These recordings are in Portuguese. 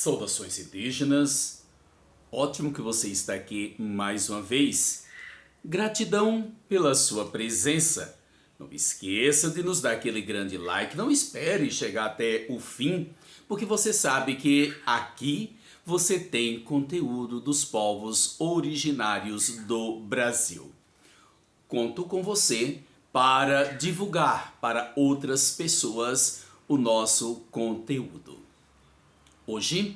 Saudações indígenas, ótimo que você está aqui mais uma vez. Gratidão pela sua presença. Não esqueça de nos dar aquele grande like, não espere chegar até o fim, porque você sabe que aqui você tem conteúdo dos povos originários do Brasil. Conto com você para divulgar para outras pessoas o nosso conteúdo. Hoje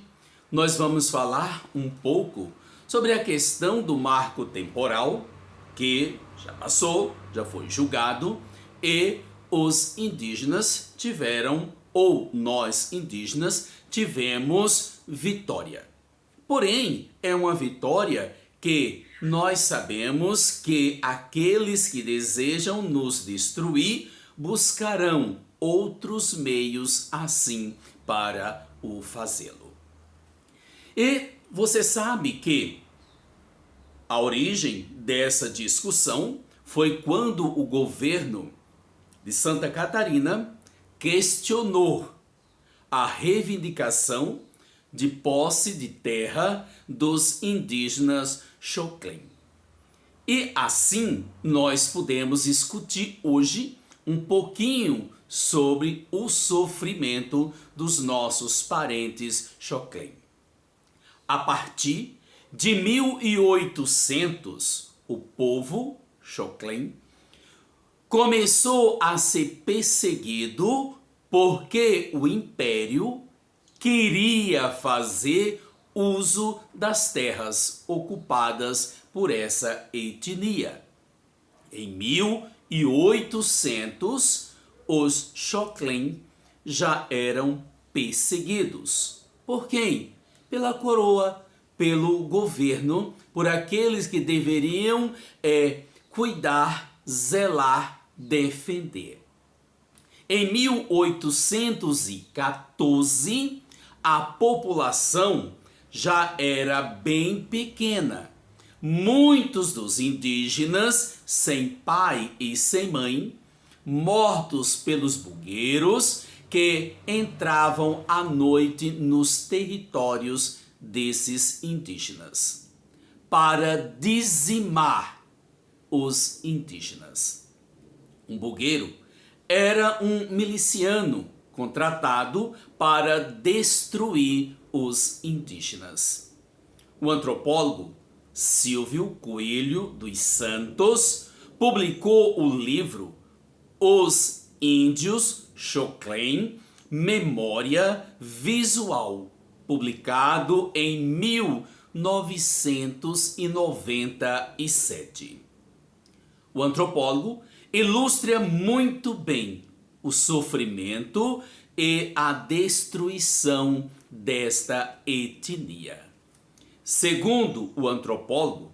nós vamos falar um pouco sobre a questão do marco temporal que já passou, já foi julgado e os indígenas tiveram, ou nós indígenas tivemos vitória. Porém, é uma vitória que nós sabemos que aqueles que desejam nos destruir buscarão outros meios assim para o fazê-lo. E você sabe que a origem dessa discussão foi quando o governo de Santa Catarina questionou a reivindicação de posse de terra dos indígenas Xoclen. E assim nós podemos discutir hoje um pouquinho sobre o sofrimento dos nossos parentes Xoclen. A partir de 1800, o povo Xoclen começou a ser perseguido porque o império queria fazer uso das terras ocupadas por essa etnia. Em 1800, os Xoclen já eram perseguidos. Por quem? Pela coroa, pelo governo, por aqueles que deveriam cuidar, zelar, defender. Em 1814, a população já era bem pequena. Muitos dos indígenas, sem pai e sem mãe, mortos pelos bugueiros que entravam à noite nos territórios desses indígenas para dizimar os indígenas. Um bugueiro era um miliciano contratado para destruir os indígenas. O antropólogo Silvio Coelho dos Santos publicou o livro Os Índios Xoclen, Memória Visual, publicado em 1997. O antropólogo ilustra muito bem o sofrimento e a destruição desta etnia. Segundo o antropólogo,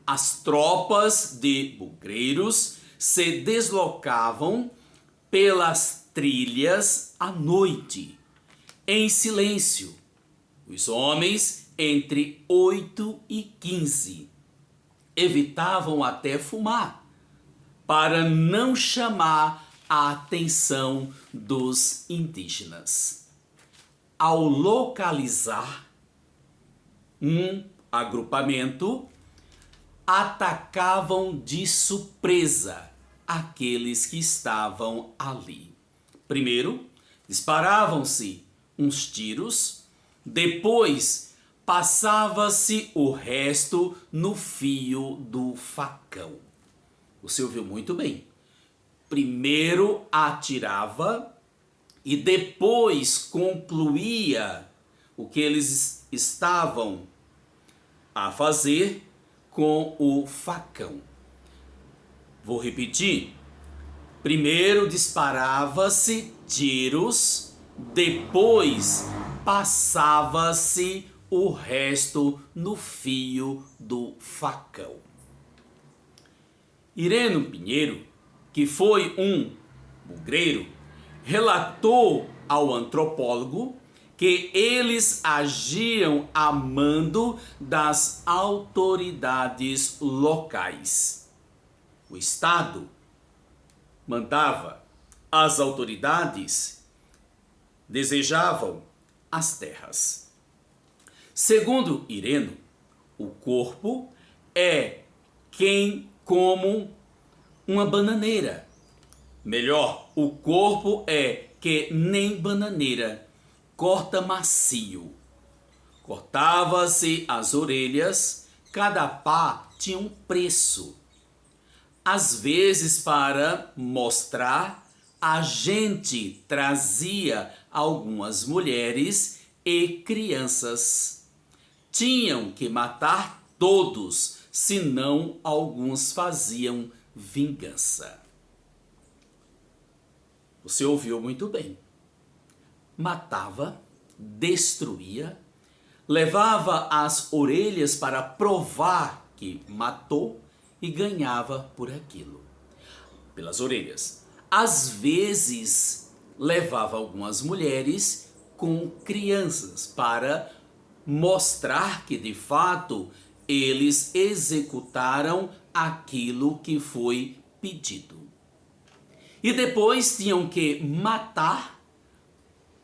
as tropas de bugreiros se deslocavam pelas trilhas à noite, em silêncio. Os homens, entre 8 e 15, evitavam até fumar, para não chamar a atenção dos indígenas. Ao localizar um agrupamento, atacavam de surpresa aqueles que estavam ali. Primeiro, disparavam-se uns tiros, depois passava-se o resto no fio do facão. Você ouviu muito bem. Primeiro atirava e depois concluía o que eles estavam a fazer com o facão. Vou repetir. Primeiro disparava-se tiros, depois passava-se o resto no fio do facão. Ireno Pinheiro, que foi um bugreiro, relatou ao antropólogo que eles agiam a mando das autoridades locais. O Estado mandava, as autoridades desejavam as terras. Segundo Ireno, o corpo é quem como uma bananeira. Melhor, o corpo é que nem bananeira, corta macio. Cortava-se as orelhas, cada pá tinha um preço. Às vezes, para mostrar, a gente trazia algumas mulheres e crianças. Tinham que matar todos, senão alguns faziam vingança. Você ouviu muito bem. Matava, destruía, levava as orelhas para provar que matou e ganhava por aquilo, pelas orelhas. Às vezes, levava algumas mulheres com crianças para mostrar que, de fato, eles executaram aquilo que foi pedido. E depois tinham que matar,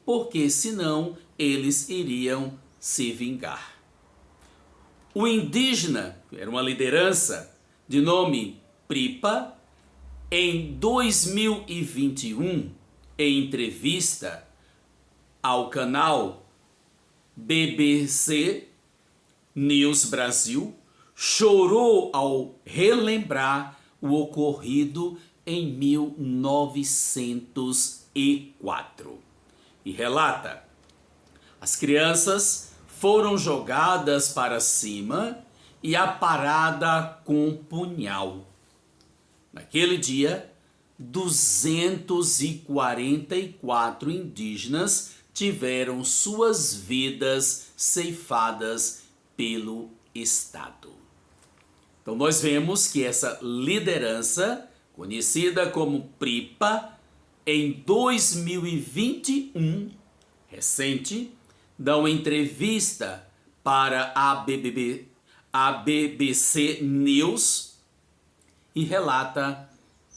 porque senão eles iriam se vingar. O indígena, era uma liderança de nome Pripa, em 2021, em entrevista ao canal BBC News Brasil, chorou ao relembrar o ocorrido em 1904 e relata: as crianças foram jogadas para cima e aparada com punhal. Naquele dia, 244 indígenas tiveram suas vidas ceifadas pelo Estado. Então nós vemos que essa liderança, conhecida como Pripa, em 2021, recente, dá uma entrevista para a BBC News e relata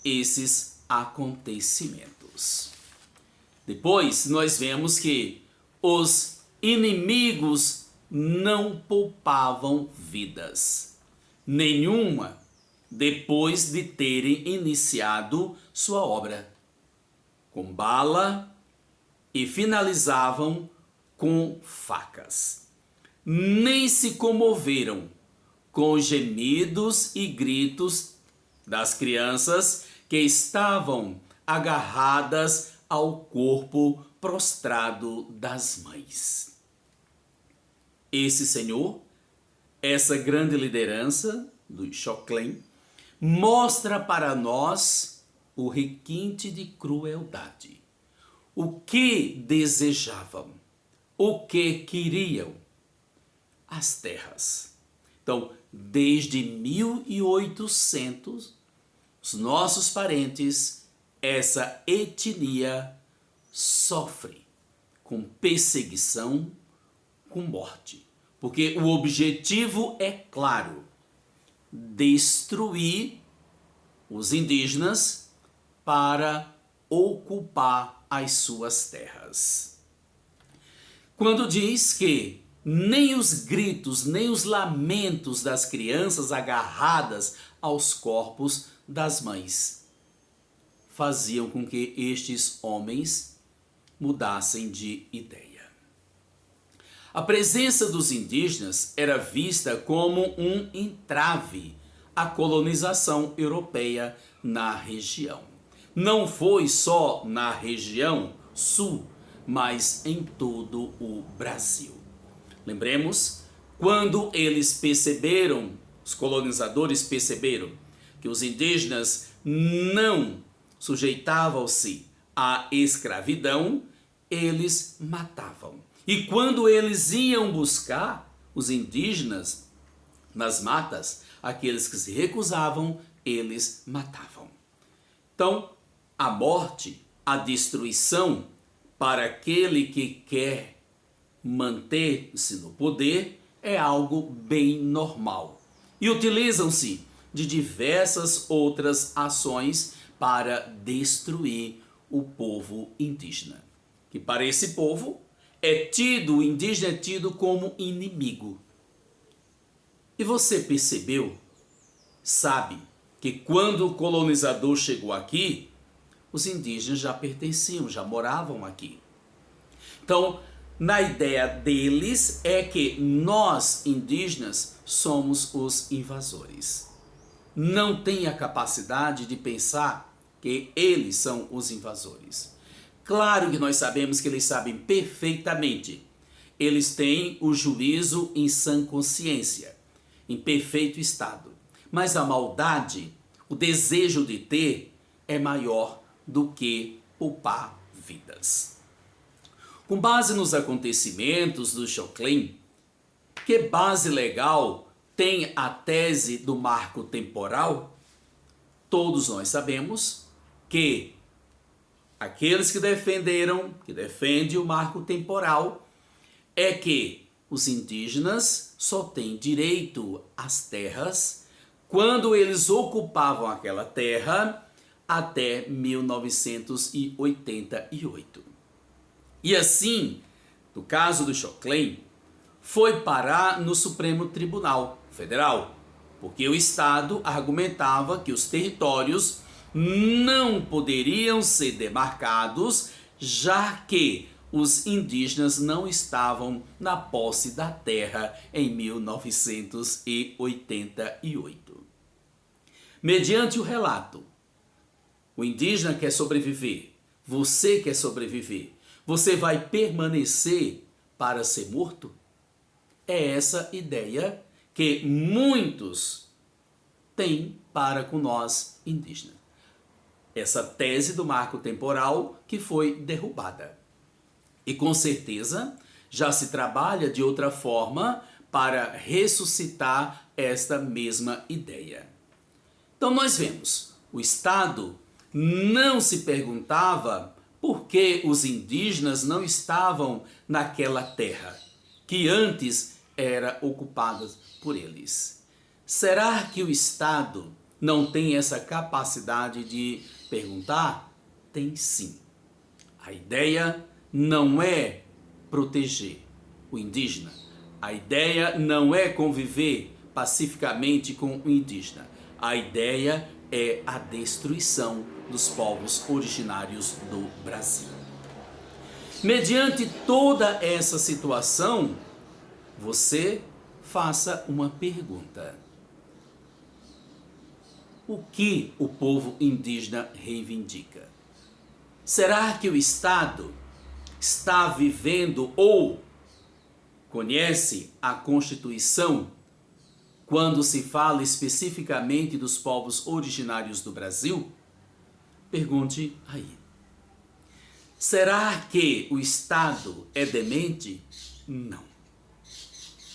esses acontecimentos. Depois nós vemos que os inimigos não poupavam vidas, nenhuma, depois de terem iniciado sua obra, com bala, e finalizavam com facas. Nem se comoveram com gemidos e gritos das crianças que estavam agarradas ao corpo prostrado das mães. Esse senhor, essa grande liderança do Xoclen, mostra para nós o requinte de crueldade. O que desejavam? O que queriam? As terras. Então, desde 1800, os nossos parentes, essa etnia sofre com perseguição, com morte. Porque o objetivo é claro: destruir os indígenas para ocupar as suas terras. Quando diz que nem os gritos, nem os lamentos das crianças agarradas aos corpos das mães faziam com que estes homens mudassem de ideia. A presença dos indígenas era vista como um entrave à colonização europeia na região. Não foi só na região sul, mas em todo o Brasil. Lembremos, quando eles perceberam, os colonizadores perceberam que os indígenas não sujeitavam-se à escravidão, eles matavam. E quando eles iam buscar os indígenas nas matas, aqueles que se recusavam, eles matavam. Então, a morte, a destruição para aquele que quer manter-se no poder é algo bem normal. E utilizam-se de diversas outras ações para destruir o povo indígena. Que para esse povo o indígena é tido como inimigo. E você percebeu, sabe, que quando o colonizador chegou aqui, os indígenas já pertenciam, já moravam aqui. Então, na ideia deles é que nós, indígenas, somos os invasores. Não tem a capacidade de pensar que eles são os invasores. Claro que nós sabemos que eles sabem perfeitamente. Eles têm o juízo em sã consciência, em perfeito estado. Mas a maldade, o desejo de ter, é maior do que poupar vidas. Com base nos acontecimentos do Xoclen, que base legal tem a tese do marco temporal? Todos nós sabemos que aqueles que defendem o marco temporal, é que os indígenas só têm direito às terras quando eles ocupavam aquela terra até 1988. E assim, no caso do Xoclen, foi parar no Supremo Tribunal Federal, porque o Estado argumentava que os territórios não poderiam ser demarcados, já que os indígenas não estavam na posse da terra em 1988. Mediante o relato, o indígena quer sobreviver, você quer sobreviver, você vai permanecer para ser morto? É essa ideia que muitos têm para com nós indígenas. Essa tese do marco temporal que foi derrubada. E com certeza já se trabalha de outra forma para ressuscitar esta mesma ideia. Então nós vemos, o Estado não se perguntava por que os indígenas não estavam naquela terra, que antes era ocupada por eles. Será que o Estado não tem essa capacidade de perguntar? Tem sim. A ideia não é proteger o indígena. A ideia não é conviver pacificamente com o indígena. A ideia é a destruição dos povos originários do Brasil. Mediante toda essa situação, você faça uma pergunta. O que o povo indígena reivindica? Será que o Estado está vivendo ou conhece a Constituição quando se fala especificamente dos povos originários do Brasil? Pergunte aí. Será que o Estado é demente? Não.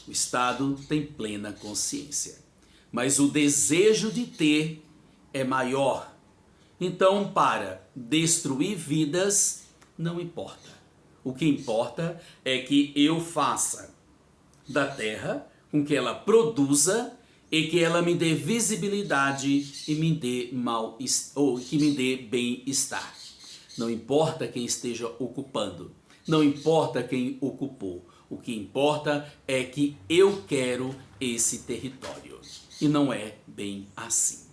O Estado tem plena consciência, mas o desejo de ter é maior. Então, para destruir vidas, não importa. O que importa é que eu faça da terra com que ela produza e que ela me dê visibilidade e me dê que me dê bem-estar. Não importa quem esteja ocupando, não importa quem ocupou. O que importa é que eu quero esse território. E não é bem assim.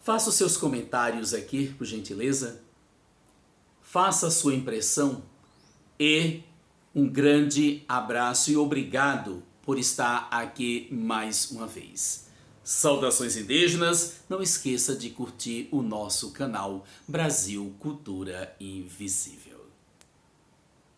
Faça os seus comentários aqui, por gentileza. Faça a sua impressão e um grande abraço e obrigado por estar aqui mais uma vez. Saudações indígenas, não esqueça de curtir o nosso canal Brasil Cultura Invisível.